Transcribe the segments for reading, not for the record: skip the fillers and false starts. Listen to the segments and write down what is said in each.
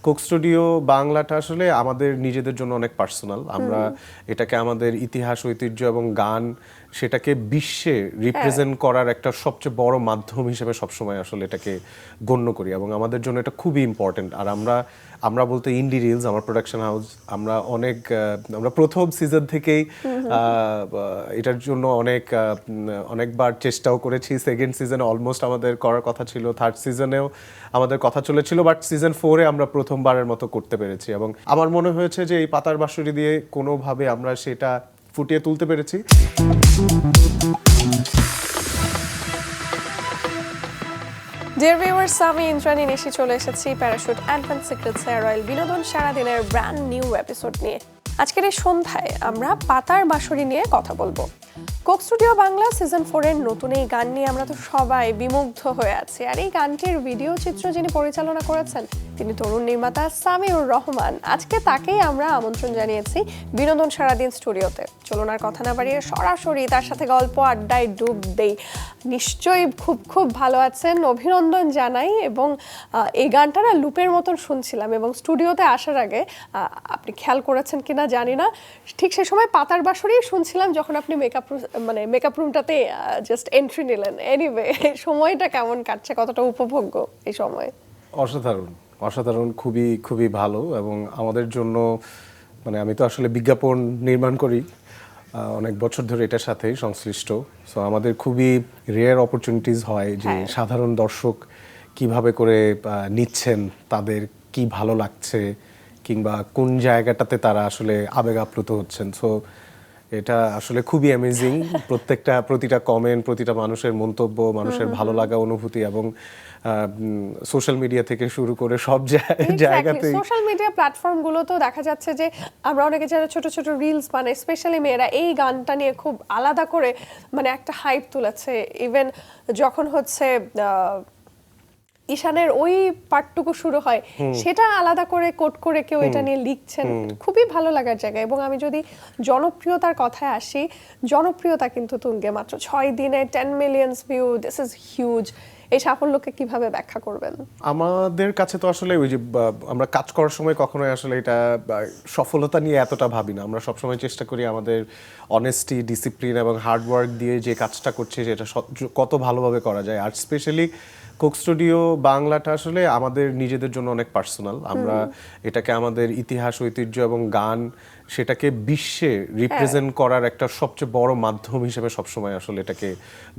Coke studio বাংলাটা আসলে আমাদের নিজেদের জন্য অনেক পার্সোনাল। আমরা এটাকে আমাদের ইতিহাস, ঐতিহ্য এবং গান সেটাকে বিশ্বে রিপ্রেজেন্ট করার একটা সবচেয়ে বড় মাধ্যম হিসেবে সবসময় আসলে এটাকে গণ্য করি এবং আমাদের জন্য এটা খুবই ইম্পর্টেন্ট। আর আমরা বলতে ইন্ডি রিলস, আমার প্রোডাকশন হাউস, আমরা প্রথম সিজন থেকেই এটার জন্য অনেকবার চেষ্টাও করেছি। সেকেন্ড সিজনে অলমোস্ট আমাদের করার কথা ছিল, থার্ড সিজনেও আমাদের কথা চলেছিল, বাট সিজন 4-এ আমরা প্রথমবারের মতো করতে পেরেছি এবং আমার মনে হয়েছে যে এই পাতার বাঁশুরি দিয়ে কোনোভাবে আমরা সেটা ফুটিয়ে তুলতে পেরেছি। ডিয়ার ভিউয়ার্স, আমি ইন্দ্রাণী নিশি চলে এসেছি Parachute advance secrets hair oil বিনোদন সারাদিনের ব্র্যান্ড নিউ এপিসোড নিয়ে। আজকের এই সন্ধ্যায় আমরা পাতার বাঁশুরি নিয়ে কথা বলবো। কোক স্টুডিও বাংলা সিজন 4-এর নতুন এই গান নিয়ে আমরা তো সবাই বিমুগ্ধ হয়ে আছি। আর এই গানটির ভিডিও চিত্র যিনি পরিচালনা করেছেন তিনি তরুণ নির্মাতা সামিউর রহমান। আজকে তাকেই আমরা আমন্ত্রণ জানিয়েছি বিনোদন সারাদিন স্টুডিওতে। চলুন আর কথা না বাড়িয়ে সরাসরি তার সাথে গল্প আড্ডায় ডুব দেই। নিশ্চয়ই খুব ভালো আছেন, অভিনন্দন জানাই। এবং এই গানটা না লুপের মতন শুনছিলাম এবং স্টুডিওতে আসার আগে আপনি খেয়াল করেছেন কিনা জানি না, ঠিক সে সময় পাতার বাঁশুরি শুনছিলাম যখন আপনি মেকআপ রুমটাতে জাস্ট এন্ট্রি নিলেন। এনিওয়ে, সময়টা কেমন কাটছে, কতটা উপভোগ্য এই সময়? অসাধারণ, খুবই ভালো। এবং আমাদের জন্য আমি তো আসলে বিজ্ঞাপন নির্মাণ করি, অনেক বছর ধরে এটার সাথেই সংশ্লিষ্ট। সো আমাদের খুবই রেয়ার অপরচুনিটিস হয় যে সাধারণ দর্শক কিভাবে করে নিচ্ছেন, তাদের কি ভালো লাগছে, কিংবা কোন জায়গাটাতে তারা আসলে আবেগ আপ্লুত হচ্ছেন। সো এটা আসলে খুবই অ্যামেজিং। প্রতিটা কমেন্ট, প্রতিটা মানুষের মন্তব্য, মানুষের ভালো লাগা অনুভূতি এবং সোশ্যাল মিডিয়া থেকে শুরু করে সব জায়গাতেই, সোশ্যাল মিডিয়া প্ল্যাটফর্মগুলোতেও দেখা যাচ্ছে যে আমরা অনেকে যারা ছোট ছোট রিলস বানাই, স্পেশালি মেয়েরা, এই গানটা নিয়ে খুব আলাদা করে একটা হাইপ তুলেছে। ইভেন যখন হচ্ছে ঈশানের ওই পার্টটুকু শুরু হয়, সেটা আলাদা করে কোট করে কেউ এটা নিয়ে লিখছেন। খুবই ভালো লাগার জায়গা। এবং আমি যদি জনপ্রিয়তার কথায় আসি, জনপ্রিয়তা কিন্তু তুঙ্গে, মাত্র 6 দিনে 10 million view, this is huge. এই সাফল্যকে কিভাবে ব্যাখ্যা করবেন? আমাদের কাছে তো আসলে ওই যে আমরা কাজ করার সময় কখনোই আসলে এটা সফলতা নিয়ে এতটা ভাবি না। আমরা সবসময় চেষ্টা করি আমাদের অনেস্টি, ডিসিপ্লিন এবং হার্ডওয়ার্ক দিয়ে যে কাজটা করছি সেটা কত ভালোভাবে করা যায়। আর স্পেশালি কোক স্টুডিও বাংলাটা আসলে আমাদের নিজেদের জন্য অনেক পার্সোনাল। আমরা এটাকে আমাদের ইতিহাস, ঐতিহ্য এবং গান সেটাকে বিশ্বে রিপ্রেজেন্ট করার একটা সবচেয়ে বড় মাধ্যম হিসেবে সবসময় আসলে এটাকে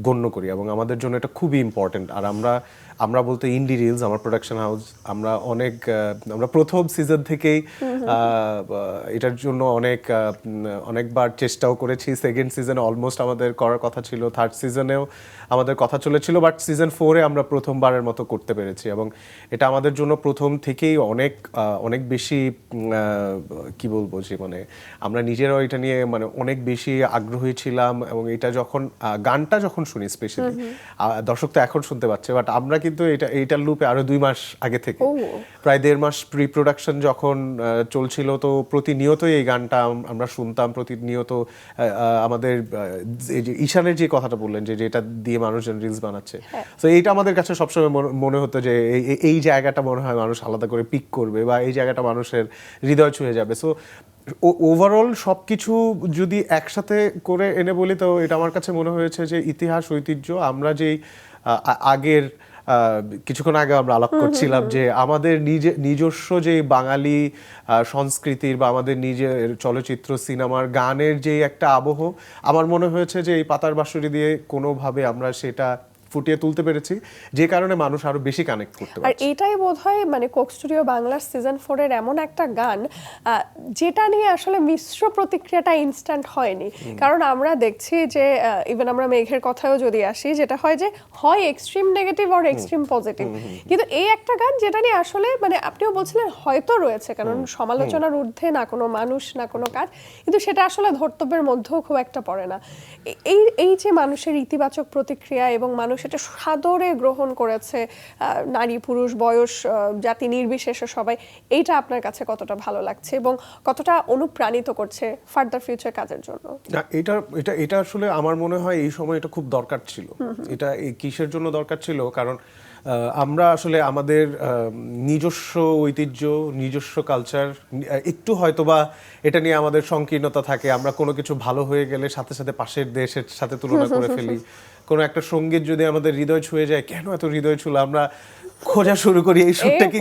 গণ্য করি এবং আমাদের জন্য এটা খুবই ইম্পর্টেন্ট। আর আমরা বলতে ইন্ডি রিলস, আমার প্রোডাকশন হাউস, আমরা প্রথম সিজন থেকেই এটার জন্য অনেকবার চেষ্টাও করেছি। সেকেন্ড সিজনে অলমোস্ট আমাদের করার কথা ছিল, থার্ড সিজনেও আমাদের কথা চলেছিল, বাট সিজন 4-এ আমরা প্রথমবারের মতো করতে পেরেছি এবং এটা আমাদের জন্য প্রথম থেকেই অনেক বেশি কি বলবো যে আমরা নিজেরাও এটা নিয়ে অনেক বেশি আগ্রহী ছিলাম। এবং এটা গানটা যখন শুনি, স্পেশালি দর্শক তো এখন শুনতে পাচ্ছে, বাট আমরা কিন্তু এইটার লুপে আরো 2 মাস আগে থেকে, প্রায় 1.5 মাস প্রি প্রোডাকশন যখন চলছিল, তো প্রতিনিয়তই এই গানটা আমরা শুনতাম। প্রতিনিয়ত আমাদের ঈশানের যে কথাটা বললেন যে এটা দিয়ে মানুষজন রিলস বানাচ্ছে, তো এইটা আমাদের কাছে সবসময় মনে হতো যে এই জায়গাটা মনে হয় মানুষ আলাদা করে পিক করবে বা এই জায়গাটা মানুষের হৃদয় ছুঁয়ে যাবে। সো ওভারঅল সবকিছু যদি একসাথে করে এনে বলি, তো এটা আমার কাছে মনে হয়েছে যে ইতিহাস, ঐতিহ্য, আমরা যেই আগের কিছুক্ষণ আগে আমরা আলাপ করছিলাম যে আমাদের নিজস্ব যে বাঙালি সংস্কৃতির বা আমাদের নিজের চলচ্চিত্র, সিনেমার, গানের যে একটা আবহ, আমার মনে হয়েছে যে এই পাতার বাঁশুরি দিয়ে কোনোভাবে আমরা সেটা ফুটিয়ে তুলতে পেরেছি, যে কারণে মানুষ আরো বেশি কানেক্ট করতে পারছে। আর এটাই বোধহয় কোক স্টুডিও বাংলার সিজন 4-এর এমন একটা গান যেটা নিয়ে আসলে মিশ্র প্রতিক্রিয়াটা ইনস্ট্যান্ট হয়নি। কারণ আমরা দেখছি যে ইভেন আমরা মেঘের কথাও যদি আসি, যেটা হয় যে হয় এক্সট্রিম নেগেটিভ আর এক্সট্রিম পজিটিভ, কিন্তু এই একটা গান যেটা নিয়ে আসলে আপনিও বলছিলেন হয়তো রয়েছে, কারণ সমালোচনার ঊর্ধ্বে না কোনো মানুষ না কোনো কাজ, কিন্তু সেটা আসলে ধর্তব্যের মধ্যেও খুব একটা পড়ে না। এই যে মানুষের ইতিবাচক প্রতিক্রিয়া এবং মানুষ এটা সাদরে গ্রহণ করেছে, নারী পুরুষ বয়স জাতি নির্বিশেষে সবাই, এইটা আপনার কাছে কতটা ভালো লাগছে এবং কতটা অনুপ্রাণিত করছে ফার্দার ফিউচার কাজের জন্য? এটা আসলে আমার মনে হয় এই সময় এটা খুব দরকার ছিল। এটা কিসের জন্য দরকার ছিল? কারণ আমরা আসলে আমাদের নিজস্ব ঐতিহ্য, নিজস্ব কালচার, একটু হয়তোবা এটা নিয়ে আমাদের সংকীর্ণতা থাকে। আমরা কোনো কিছু ভালো হয়ে গেলে সাথে সাথে পাশের দেশের সাথে তুলনা করে ফেলি। কোনো একটা সঙ্গীত যদি আমাদের হৃদয় ছুঁয়ে যায়, কেন এত হৃদয় ছুঁলো, আমরা খোঁজা শুরু করি এই সুরটা কি,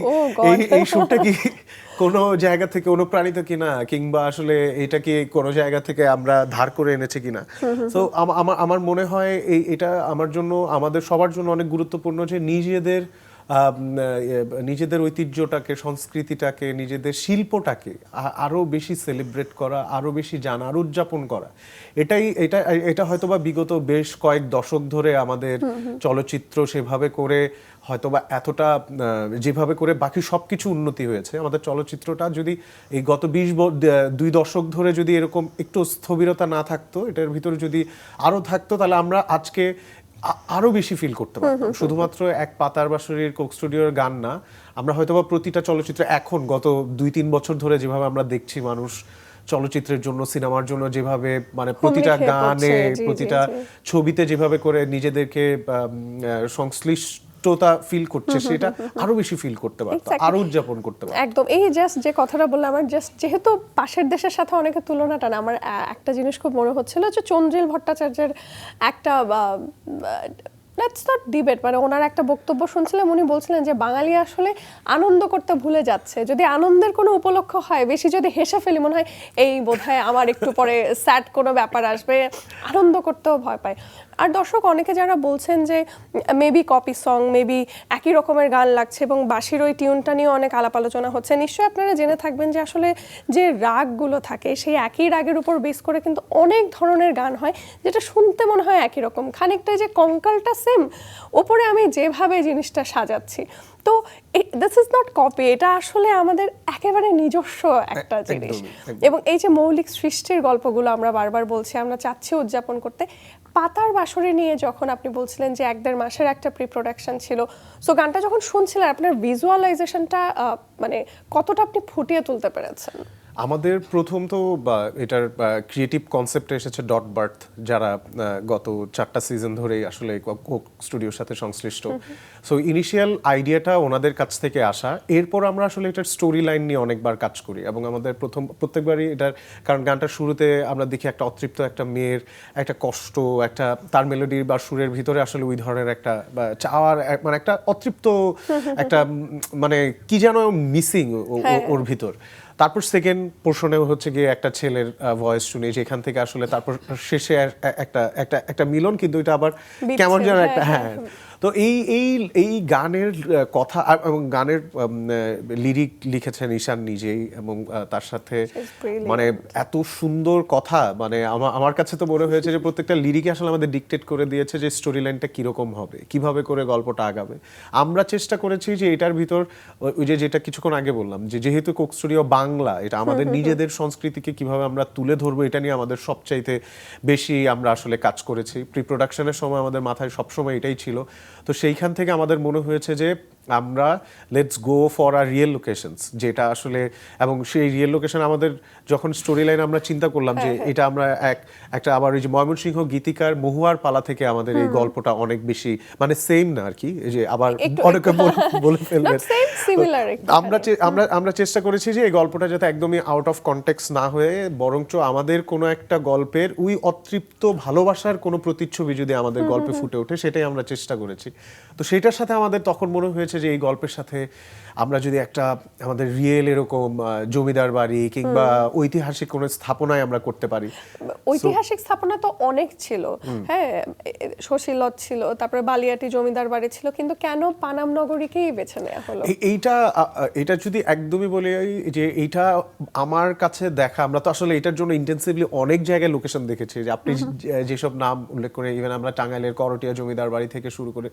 এই সুরটা কি কোনো জায়গা থেকে অনুপ্রাণিত কিনা, কিংবা আসলে এটা কি কোনো জায়গা থেকে আমরা ধার করে এনেছি কিনা। তো আমার মনে হয় এটা আমার জন্য, আমাদের সবার জন্য অনেক গুরুত্বপূর্ণ যে নিজেদের ঐতিহ্যটাকে, সংস্কৃতিটাকে, নিজেদের শিল্পটাকে আরো বেশি সেলিব্রেট করা, আরো বেশি জানা, আরো উদযাপন করা। এটা হয়তোবা বিগত বেশ কয়েক দশক ধরে আমাদের চলচ্চিত্র সেভাবে করে হয়তোবা এতটা যেভাবে করে বাকি সবকিছু উন্নতি হয়েছে, আমাদের চলচ্চিত্রটা যদি এই গত 2 দশক ধরে যদি এরকম একটু স্থবিরতা না থাকতো, এটার ভিতরে যদি আরো থাকতো, তাহলে আমরা আজকে আরো বেশি ফিল করতে পারতাম। শুধুমাত্র এক পাতার বাঁশরীর কোক স্টুডিওর গান না, আমরা হয়তোবা প্রতিটা চলচ্চিত্র এখন গত 2-3 বছর ধরে যেভাবে আমরা দেখছি, মানুষ চলচ্চিত্রের জন্য, সিনেমার জন্য যেভাবে মানে প্রতিটা গানে, প্রতিটা ছবিতে যেভাবে করে নিজেদেরকে সংশ্লিষ্টতা ফিল করছে, সেটা আরো বেশি ফিল করতে পারতো, আরো উদযাপন করতে পারতো। একদম। এই জাস্ট যে কথাটা বললাম, আমার জাস্ট যেহেতু পাশের দেশের সাথে অনেকে তুলনাটা না, আমার একটা জিনিস খুব মনে হচ্ছিল যে চন্দ্রিল ভট্টাচার্যের একটা লেটস নট ডিবেট, মানে ওনার একটা বক্তব্য শুনছিলাম, উনি বলছিলেন যে বাঙালি আসলে আনন্দ করতে ভুলে যাচ্ছে। যদি আনন্দের কোনো উপলক্ষ হয়, বেশি যদি হেসে ফেলি, মনে হয় এই বোধহয় আমার একটু পরে স্যাড কোনো ব্যাপার আসবে, আনন্দ করতেও ভয় পায়। আর দর্শক অনেকে যারা বলছেন যে মেবি কপি সং, মেবি একই রকমের গান লাগছে, এবং বাঁশির ওই টিউনটা নিয়ে অনেক আলাপ আলোচনা হচ্ছে। নিশ্চয়ই আপনারা জেনে থাকবেন যে আসলে যে রাগগুলো থাকে, সেই একই রাগের উপর বেস করে কিন্তু অনেক ধরনের গান হয়, যেটা শুনতে মনে হয় একই রকম, খানিকটা যে কঙ্কালটা সেম, ওপরে আমি যেভাবে জিনিসটা সাজাচ্ছি। তো দিস ইজ নট কপি, এটা আসলে আমাদের একেবারে নিজস্ব একটা জিনিস। এবং এই যে মৌলিক সৃষ্টির গল্পগুলো আমরা বারবার বলছি, আমরা চাচ্ছি উদযাপন করতে। পাতার বাঁশরী নিয়ে যখন আপনি বলছিলেন যে 1-1.5 মাসের একটা প্রি প্রোডাকশন ছিল, সো গানটা যখন শুনছিলেন, আপনার ভিজুয়ালাইজেশনটা মানে কতটা আপনি ফুটিয়ে তুলতে পেরেছেন? আমাদের প্রথম তো এটার ক্রিয়েটিভ কনসেপ্ট এসেছে ডট বার্থ, যারা গত 4টা সিজন ধরেই আসলে কোক স্টুডিওর সাথে সংশ্লিষ্ট। সো ইনিশিয়াল আইডিয়াটা ওনাদের কাছ থেকে আসা, এরপর আমরা আসলে এটার স্টোরি লাইন নিয়ে অনেকবার কাজ করি, এবং আমাদের প্রত্যেকবারই এটার, কারণ গানটার শুরুতে আমরা দেখি একটা অতৃপ্ত একটা মেয়ের একটা কষ্ট, একটা তার মেলোডি বা সুরের ভিতরে আসলে ওই ধরনের একটা চাওয়ার, মানে একটা অতৃপ্ত একটা মানে কি যেন মিসিং ওর ভিতর। তারপর সেকেন্ড পোর্শনে হচ্ছে গিয়ে একটা ছেলের ভয়েস শুনি, যেখান থেকে আসলে তারপর শেষে একটা একটা একটা মিলন, কিন্তু এটা আবার কেমন যেন একটা, হ্যাঁ। তো এই গানের কথা এবং গানের লিরিক লিখেছেন ঈশান নিজেই, এবং তার সাথে মানে এত সুন্দর কথা, মানে আমার কাছে তো মনে হয়েছে যে প্রত্যেকটা লিরিকে আসলে আমাদের ডিকটেট করে দিয়েছে যে স্টোরি লাইনটা কিরকম হবে, কিভাবে করে গল্পটা আগাবে। আমরা চেষ্টা করেছি যে এটার ভিতর ওই যেটা কিছুক্ষণ আগে বললাম, যে যেহেতু কোক স্টুডিও বাংলা, এটা আমাদের নিজেদের সংস্কৃতিকে কিভাবে আমরা তুলে ধরবো, এটা নিয়ে আমাদের সবচাইতে বেশি আমরা আসলে কাজ করেছি। প্রি প্রোডাকশনের সময় আমাদের মাথায় সবসময় এটাই ছিল। তো সেইখান থেকে আমাদের মনে হয়েছে যে আমরা লেটস গো ফর আর রিয়েল লোকেশনস, যেটা আসলে, এবং সেই রিয়েল লোকেশন আমাদের যখন স্টোরি লাইন আমরা চিন্তা করলাম যে এটা আমরা একটা আবার ওই যে ময়মনসিংহ গীতিকার মহুয়ার পালা থেকে আমাদের এই গল্পটা অনেক বেশি মানে সেম না আর কি, এই যে আবার অনেকে বলে ফেলবেন, আমরা চেষ্টা করেছি যে এই গল্পটা যাতে একদমই আউট অফ কনটেক্সট না হয়ে, বরঞ্চ আমাদের কোনো একটা গল্পের ওই অতৃপ্ত ভালোবাসার কোনো প্রতিচ্ছবি যদি আমাদের গল্পে ফুটে ওঠে, সেটাই আমরা চেষ্টা করেছি। তো সেটার সাথে আমাদের তখন মনে হয়েছে যে এই গল্পের সাথে আমরা যদি একটা আমাদের রিয়েল এরকম জমিদার বাড়ি কিংবা ঐতিহাসিক কোনো স্থাপনায় আমরা করতে পারি। ঐতিহাসিক স্থাপনা তো অনেক ছিল, হ্যাঁ, শশীলজ ছিল, তারপরে বালিয়াটি জমিদার বাড়ি ছিল, কিন্তু কেন পানাম নগরীকেই বেছে নেওয়া হলো? এইটা যদি একদমই বলি যে এইটা আমার কাছে দেখা, আমরা তো আসলে এটার জন্য ইন্টেন্সিভলি অনেক জায়গায় লোকেশন দেখেছি, যে আপনি যেসব নাম উল্লেখ করে, ইভেন আমরা টাঙ্গাইলের করটিয়া জমিদার বাড়ি থেকে শুরু করে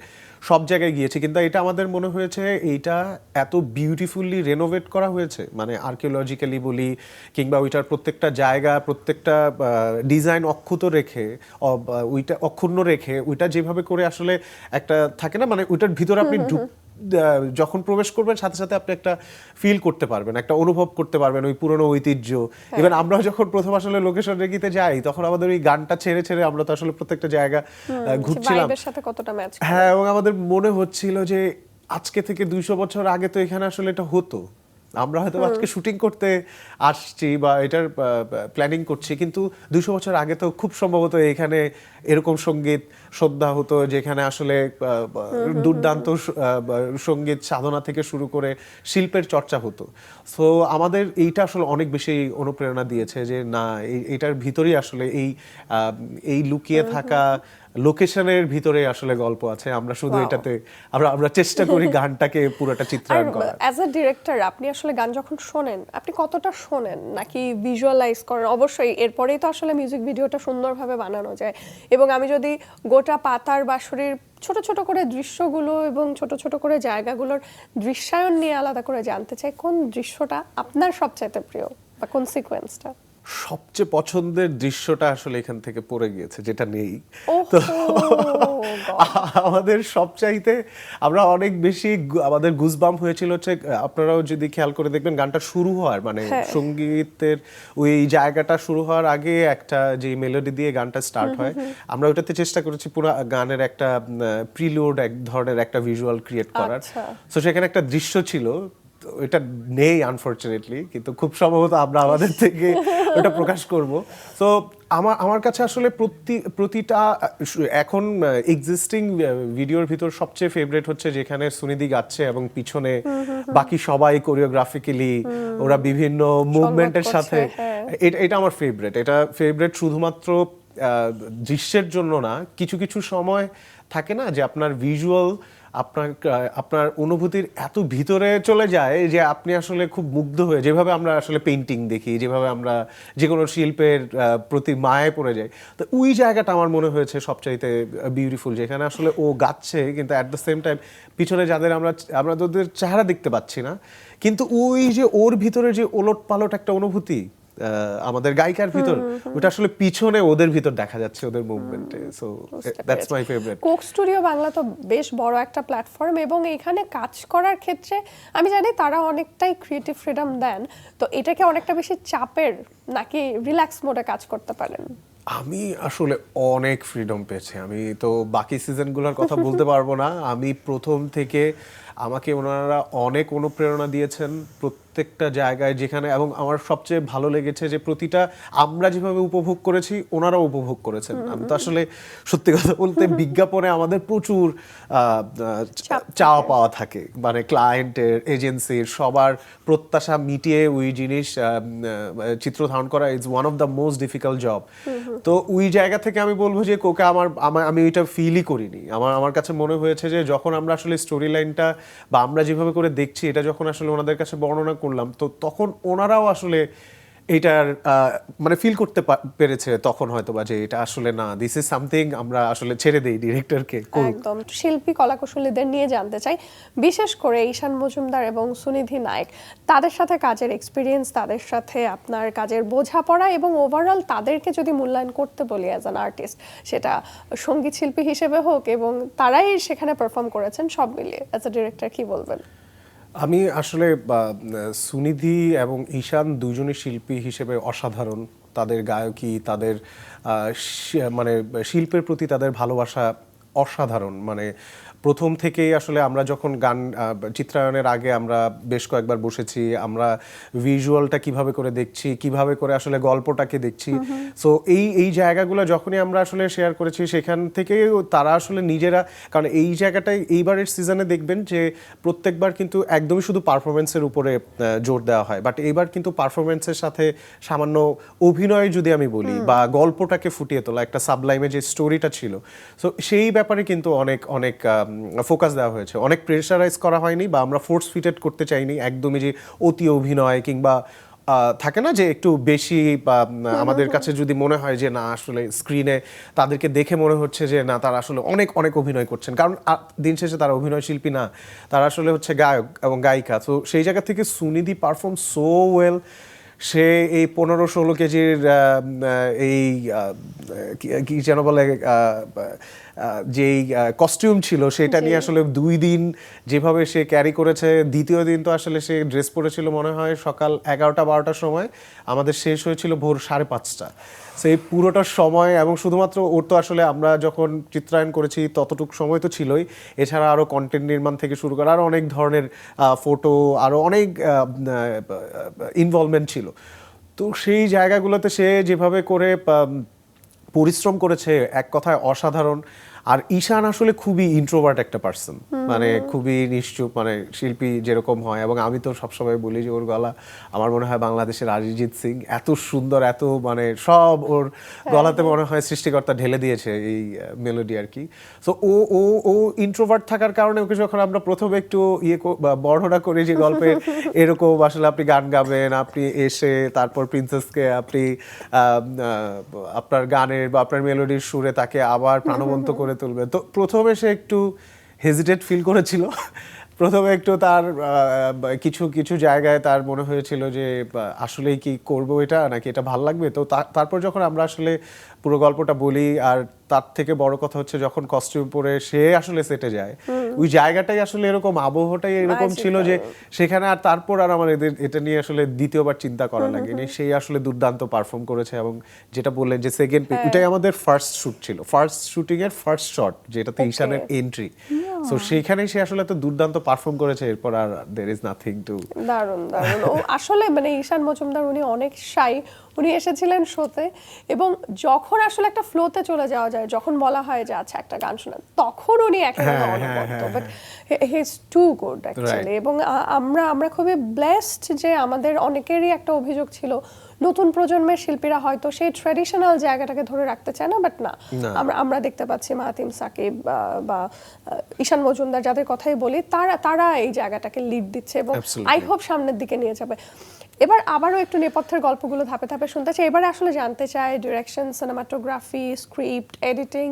সব জায়গায় গিয়েছি, কিন্তু এটা আমাদের মনে হয়েছে এইটা এত বিউটিফুল্লি রেনোভেট করা হয়েছে, মানে আর্কিওলজিক্যালি বলি কিংবা ওইটার প্রত্যেকটা জায়গা, প্রত্যেকটা ডিজাইন অক্ষুণ্ণ রেখে ওইটা যেভাবে করে আসলে একটা থাকে না, মানে ওইটার ভিতরে আপনি যখন প্রবেশ করবেন সাথে সাথে আপনি একটা ফিল করতে পারবেন, একটা অনুভব করতে পারবেন ওই পুরনো ঐতিহ্য। ইভেন আমরা যখন প্রথম আসলে লোকেশন রেকিতে যাই তখন আমাদের ওই গানটা ছেড়ে ছেড়ে আমরা তো আসলে প্রত্যেকটা জায়গা ঘুরছিলাম, ভাইবের সাথে কতটা ম্যাচ। হ্যাঁ, এবং আমাদের মনে হচ্ছিল যে আজকে থেকে 200 বছর আগে তো এখানে আসলে এটা হতো, আমরা হয়তো আজকে শুটিং করতে আসছি বা এটার প্ল্যানিং করছি, কিন্তু 200 বছর আগে তো খুব সম্ভবত এখানে এরকম সঙ্গীত শ্রদ্ধা হতো, যেখানে আসলে দুর্দান্ত সঙ্গীত সাধনা থেকে শুরু করে শিল্পের চর্চা হতো। সো আমাদের এইটা আসলে অনেক বেশি অনুপ্রেরণা দিয়েছে যে না, এইটার ভিতরেই আসলে এই লুকিয়ে থাকা লোকেশনের ভিতরে আসলে গল্প আছে। আমরা শুধু এটাতে আমরা চেষ্টা করি গানটাকে পুরোটা চিত্রায়ন করার। অ্যাজ আ ডিরেক্টর আপনি আসলে গান যখন শোনেন আপনি কতটা শোনেন নাকি ভিজুয়ালাইজ করেন? অবশ্যই এরপরেই তো আসলে মিউজিক ভিডিওটা সুন্দরভাবে বানানো যায়। এবং আমি যদি গোটা পাতার বাঁশরীর ছোট ছোট করে দৃশ্যগুলো এবং ছোট ছোট করে জায়গাগুলোর দৃশ্যায়ন নিয়ে আলাদা করে জানতে চাই, কোন দৃশ্যটা আপনার সবচাইতে প্রিয় বা কোন সিকোয়েন্সটা? সবচেয়ে পছন্দের দৃশ্যটা আসলে এখান থেকে পড়ে গিয়েছে, যেটা নেই। তো আমাদের সবচাইতে আমরা অনেক বেশি আমাদের গুজবাম্প হয়েছিল হচ্ছে, আপনারাও যদি খেয়াল করে দেখবেন গানটা শুরু হওয়ার মানে সঙ্গীতের ওই জায়গাটা শুরু হওয়ার আগে একটা যে মেলোডি দিয়ে গানটা স্টার্ট হয়, আমরা ওটাতে চেষ্টা করেছি পুরো গানের একটা প্রিলুড এক ধরনের একটা ভিজুয়াল ক্রিয়েট করার। সো সেখানে একটা দৃশ্য ছিল, এটা নেই আনফরচুনেটলি, কিন্তু খুব সম্ভবত আমরা আমাদের থেকে ওটা প্রকাশ করব। সো আমার কাছে আসলে প্রতিটা এখন এক্সিস্টিং ভিডিওর ভিতর সবচেয়ে ফেভারিট হচ্ছে যেখানে সুনিধি গাচ্ছে এবং পিছনে বাকি সবাই কোরিওগ্রাফিক্যালি ওরা বিভিন্ন মুভমেন্টের সাথে, এটা আমার ফেভারিট। এটা ফেভারিট শুধুমাত্র দৃশ্যের জন্য না, কিছু কিছু সময় থাকে না যে আপনার ভিজুয়াল আপনার অনুভূতির এত ভিতরে চলে যায় যে আপনি আসলে খুব মুগ্ধ হয়ে, যেভাবে আমরা আসলে পেইন্টিং দেখি, যেভাবে আমরা যে কোনো শিল্পের প্রতি মায়ায় পড়ে যাই, তো ওই জায়গাটা আমার মনে হয়েছে সবচাইতে বিউটিফুল, যেখানে আসলে ও গাচ্ছে কিন্তু অ্যাট দ্য সেম টাইম পিছনে যাদের আমরা ওদের চেহারা দেখতে পাচ্ছি না, কিন্তু ওই যে ওর ভিতরে যে ওলট পালট একটা অনুভূতি আমাদের গায়িকার ভিতর, ওটা আসলে পিছনে ওদের ভিতর দেখা যাচ্ছে ওদের মুভমেন্টে। So that's my favourite. Coke Studio Bangla তো বেশ বড় একটা প্ল্যাটফর্ম এবং এখানে কাজ করার ক্ষেত্রে আমি জানি তারা অনেকটাই ক্রিয়েটিভ ফ্রিডম দেন, তো এটাকে অনেকটা বেশি চাপের নাকি রিল্যাক্স মোডে কাজ করতে পারেন? আমি আসলে অনেক ফ্রিডম পেয়েছি। আমি তো বাকি সিজনগুলোর কথা বলতে পারবো না, আমি প্রথম থেকে আমাকে ওনারা অনেক অনুপ্রেরণা দিয়েছেন প্রত্যেকটা জায়গায় যেখানে, এবং আমার সবচেয়ে ভালো লেগেছে যে প্রতিটা আমরা যেভাবে উপভোগ করেছি ওনারাও উপভোগ করেছেন। আমি তো আসলে সত্যি কথা বলতে বিজ্ঞাপনে আমাদের প্রচুর চাওয়া পাওয়া থাকে, মানে ক্লায়েন্টের, এজেন্সির সবার প্রত্যাশা মিটিয়ে ওই জিনিস চিত্র ধারণ করা is one of the most difficult job. তো ওই জায়গা থেকে আমি বলবো যে কোকে আমি ওইটা ফিলই করিনি। আমার কাছে মনে হয়েছে যে যখন আমরা আসলে স্টোরি লাইনটা বা আমরা যেভাবে করে দেখছি এটা যখন আসলে ওনাদের কাছে বর্ণনা করলাম, তো তখন ওনারাও আসলে এটার মানে ফিল করতে পেরেছে তখন হয়তো বা যে এটা আসলে না, দিস ইজ সামথিং আমরা আসলে ছেড়ে দেই ডিরেক্টরকে। একদম। শিল্পী কলাকুশলীদের নিয়ে জানতে চাই, বিশেষ করে ঈশান মজুমদার এবং সুনিধি নায়েক, তাদের সাথে কাজের এক্সপিরিয়েন্স, তাদের সাথে আপনার কাজের বোঝাপড়া এবং ওভারঅল তাদেরকে যদি মূল্যায়ন করতে বলি অ্যাজ অ্যান আর্টিস্ট, সেটা সঙ্গীত শিল্পী হিসেবে হোক এবং তারাই সেখানে পারফর্ম করেছেন, সব মিলিয়ে অ্যাজ আ ডিরেক্টর কি বলবেন? আমি আসলে সুনিধি এবং ঈশান দুজনই শিল্পী হিসেবে অসাধারণ। তাদের গায়কী, তাদের মানে শিল্পের প্রতি তাদের ভালোবাসা অসাধারণ। মানে প্রথম থেকেই আসলে আমরা যখন গান চিত্রায়নের আগে আমরা বেশ কয়েকবার বসেছি, আমরা ভিজুয়ালটা কিভাবে করে দেখছি, কিভাবে করে আসলে গল্পটাকে দেখছি। সো এই জায়গাগুলো যখনই আমরা আসলে শেয়ার করেছি সেখান থেকেই তারা আসলে নিজেরা, কারণ এই জায়গাটায় এইবারের সিজনে দেখবেন যে প্রত্যেকবার কিন্তু একদমই শুধু পারফরমেন্সের উপরে জোর দেওয়া হয়, বাট এইবার কিন্তু পারফরমেন্সের সাথে সামান্য অভিনয় যদি আমি বলি বা গল্পটাকে ফুটিয়ে তোলা, একটা সাবলাইমে যে স্টোরিটা ছিল, সো সেই ব্যাপারে কিন্তু অনেক অনেক ফোকাস দেওয়া হয়েছে। অনেক প্রেশারাইজ করা হয়নি বা আমরা ফোর্স ফিটেড করতে চাইনি একদমই যে অতি অভিনয় কিংবা থাকে না যে একটু বেশি, বা আমাদের কাছে যদি মনে হয় যে না আসলে স্ক্রিনে তাদেরকে দেখে মনে হচ্ছে যে না তারা আসলে অনেক অনেক অভিনয় করছেন, কারণ দিন শেষে তারা অভিনয় শিল্পী না, তারা আসলে হচ্ছে গায়ক এবং গায়িকা। তো সেই জায়গা থেকে সুনিধি পারফর্ম সো ওয়েল। সে এই 15-16 কেজির এই কি যেন বলে যেই কস্টিউম ছিল সেটা নিয়ে আসলে 2 দিন যেভাবে সে ক্যারি করেছে, দ্বিতীয় দিন তো আসলে সে ড্রেস পরেছিল মনে হয় সকাল 11টা-12টার সময়, আমাদের শেষ হয়েছিল ভোর 5:30টা। সেই পুরোটা সময়, এবং শুধুমাত্র ওর তো আসলে আমরা যখন চিত্রায়ন করেছি ততটুকু সময় তো ছিলই, এছাড়া আরও কন্টেন্ট নির্মাণ থেকে শুরু করে আরও অনেক ধরনের ফটো, আরও অনেক ইনভলভমেন্ট ছিল। তো সেই জায়গাগুলোতে সে যেভাবে করে পরিশ্রম করেছে, এক কথায় অসাধারণ। আর ঈশান আসলে খুবই ইন্ট্রোভার্ট একটা পার্সন, মানে খুবই নিশ্চুপ, মানে শিল্পী যেরকম হয়। এবং আমি তো সবসময় বলি যে ওর গলা আমার মনে হয় বাংলাদেশের অরিজিৎ সিং, এত সুন্দর, এত মানে সব ওর গলাতে মনে হয় সৃষ্টিকর্তা ঢেলে দিয়েছে এই মেলোডি আর কি। সো ও ও ও ইন্ট্রোভার্ট থাকার কারণে ওকে যখন আমরা প্রথমে একটু বর্ণনা করি যে গল্পে এরকম আসলে আপনি গান গাবেন, আপনি এসে তারপর প্রিন্সেসকে আপনি আপনার গানের বা আপনার মেলোডির সুরে তাকে আবার প্রাণবন্ত করে তুলবে, তো প্রথমে সে একটু হেজিটেট ফিল করেছিল। প্রথমে একটু তার কিছু কিছু জায়গায় তার মনে হয়েছিল যে আসলেই কি করব এটা, নাকি এটা ভাল লাগবে। তো তারপর যখন আমরা আসলে পুরো গল্পটা বলি, আর তার থেকে বড় কথা হচ্ছে যখন কস্টিউম পরে সে আসলে সেটে যায়, ওই জায়গাটাই আসলে এরকম, আবহাওয়াটাই এরকম ছিল যে সেখানে আর তারপর আর আমার এটা নিয়ে আসলে দ্বিতীয়বার চিন্তা করা লাগেনি। সেই আসলে দুর্দান্ত পারফর্ম করেছে। এবং যেটা বললেন যে সেকেন্ড পিক, ওটাই আমাদের ফার্স্ট শুট ছিল, ফার্স্ট শুটিং এর ফার্স্ট শট, যেটাতে ঈশানের এন্ট্রি। সো সেইখানেই সে আসলে তো দুর্দান্ত পারফর্ম করেছে। এরপর আর দের ইজ নাথিং টু। দারুণ দারুণ। ও আসলে মানে ঈশান মজুমদার উনি অনেক শাই, উনি এসেছিলেন শোতে, এবং যখন আসলে একটা ফ্লোতে চলে যাওয়া যায়, যখন বলা হয় যে আচ্ছা একটা গান শোনান, তখন উনি একেবারে অনবদ্য, but he is too good actually. এবং আমরা খুবই ব্লেসড যে আমাদের অনেকেরই একটা অভিযোগ ছিল নতুন প্রজন্মের শিল্পীরা হয়তো সেই ট্র্যাডিশনাল জায়গাটাকে ধরে রাখতে চায় না, বাট না, আমরা দেখতে পাচ্ছি মাহাতিম সাকিব বা ঈশান মজুমদার, যাদের কথাই বলি, তারা এই জায়গাটাকে লিড দিচ্ছে এবং আই হোপ সামনের দিকে নিয়ে যাবে। এবার আবারও একটু নেপথ্যের গল্পগুলো ধাপে ধাপে শুনতে চাই। এবারে আসলে জানতে চাই direction, cinematography, script, editing,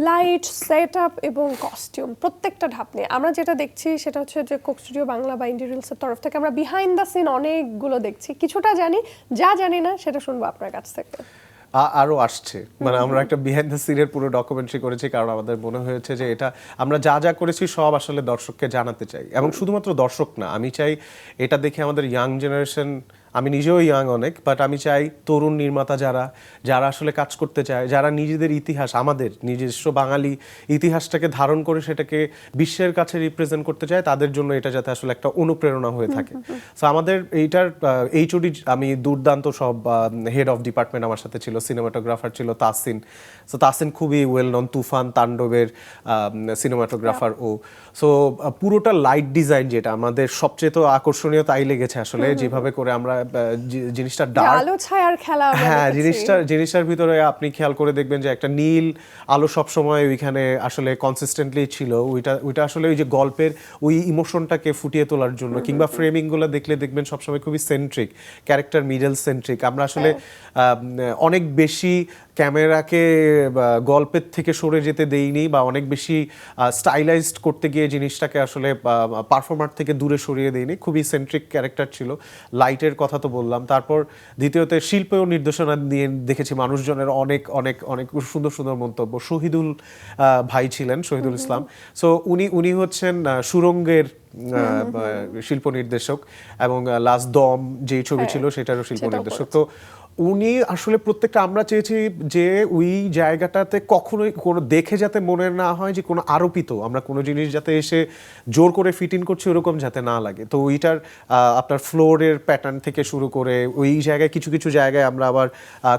light, set up এবং কস্টিউম, প্রত্যেকটা ধাপ নিয়ে আমরা যেটা দেখছি সেটা হচ্ছে যে কোক স্টুডিও বাংলা বা ইন্ডি রিলসের তরফ থেকে আমরা বিহাইন্ড দ্য সিন অনেকগুলো দেখছি, কিছুটা জানি, যা জানি না সেটা শুনবো আপনার কাছ থেকে। আরো আসছে, মানে আমরা একটা বিহাইন্ড দ্য সিনের পুরো ডকুমেন্টারি করেছি, কারণ আমাদের মনে হয়েছে যে এটা আমরা যা যা করেছি সব আসলে দর্শককে জানাতে চাই। এবং শুধুমাত্র দর্শক না, আমি চাই এটা দেখে আমাদের ইয়াং জেনারেশন, আমি নিজেও ইয়াং অনেক, বাট আমি চাই তরুণ নির্মাতা যারা আসলে কাজ করতে চায়, যারা নিজেদের ইতিহাস, আমাদের নিজস্ব বাঙালি ইতিহাসটাকে ধারণ করে সেটাকে বিশ্বের কাছে রিপ্রেজেন্ট করতে চায়, তাদের জন্য এটা যাতে আসলে একটা অনুপ্রেরণা হয়ে থাকে। সো আমাদের এইটার এইচওডি, আমি দুর্দান্ত সব হেড অফ ডিপার্টমেন্ট আমার সাথে ছিল, সিনেমাটোগ্রাফার ছিল তাসিন। সো তাসিন খুবই ওয়েল নন, তুফান, তাণ্ডবের সিনেমাটোগ্রাফার ও। সো পুরোটা লাইট ডিজাইন যেটা আমাদের সবচেয়ে তো আকর্ষণীয় তাই লেগেছে আসলে, যেভাবে করে আমরা জিনিসটা ডার্ক, আলো ছায়ার খেলা, হ্যাঁ, জিনিসটার ভিতরে আপনি খেয়াল করে দেখবেন যে একটা নীল আলো সব সময় ওইখানে আসলে কনসিস্টেন্টলি ছিল। ওইটা আসলে ওই যে গল্পের ওই ইমোশনটাকে ফুটিয়ে তোলার জন্য, কিংবা ফ্রেমিং গুলো দেখলে দেখবেন সবসময় খুবই সেন্ট্রিক, ক্যারেক্টার মিডল সেন্ট্রিক। আমরা আসলে অনেক বেশি ক্যামেরাকে গল্পের থেকে সরে যেতে দেইনি, বা অনেক বেশি স্টাইলাইজড করতে গিয়ে জিনিসটাকে আসলে পারফর্মার থেকে দূরে সরিয়ে দেইনি, খুবই সেন্ট্রিক ক্যারেক্টার ছিল। লাইটের কথা তো বললাম, তারপর দ্বিতীয়ত শিল্পেও নির্দেশনা দিয়ে দেখেছি মানুষজনের অনেক অনেক অনেক সুন্দর সুন্দর মন্তব্য। শহীদুল ভাই ছিলেন, শহীদুল ইসলাম। সো উনি হচ্ছেন সুরঙ্গের শিল্প নির্দেশক, এবং লাস্ট দম যেই ছবি ছিল সেটারও শিল্প নির্দেশক। তো উনি আসলে প্রত্যেকটা, আমরা চেয়েছি যে ওই জায়গাটাতে কখনোই কোনো দেখে যাতে মনে না হয় যে কোনো আরোপিত, আমরা কোনো জিনিস যাতে এসে জোর করে ফিট ইন করছি ওরকম যাতে না লাগে। তো ওইটার আপনার ফ্লোরের প্যাটার্ন থেকে শুরু করে ওই জায়গায় কিছু কিছু জায়গায় আমরা আবার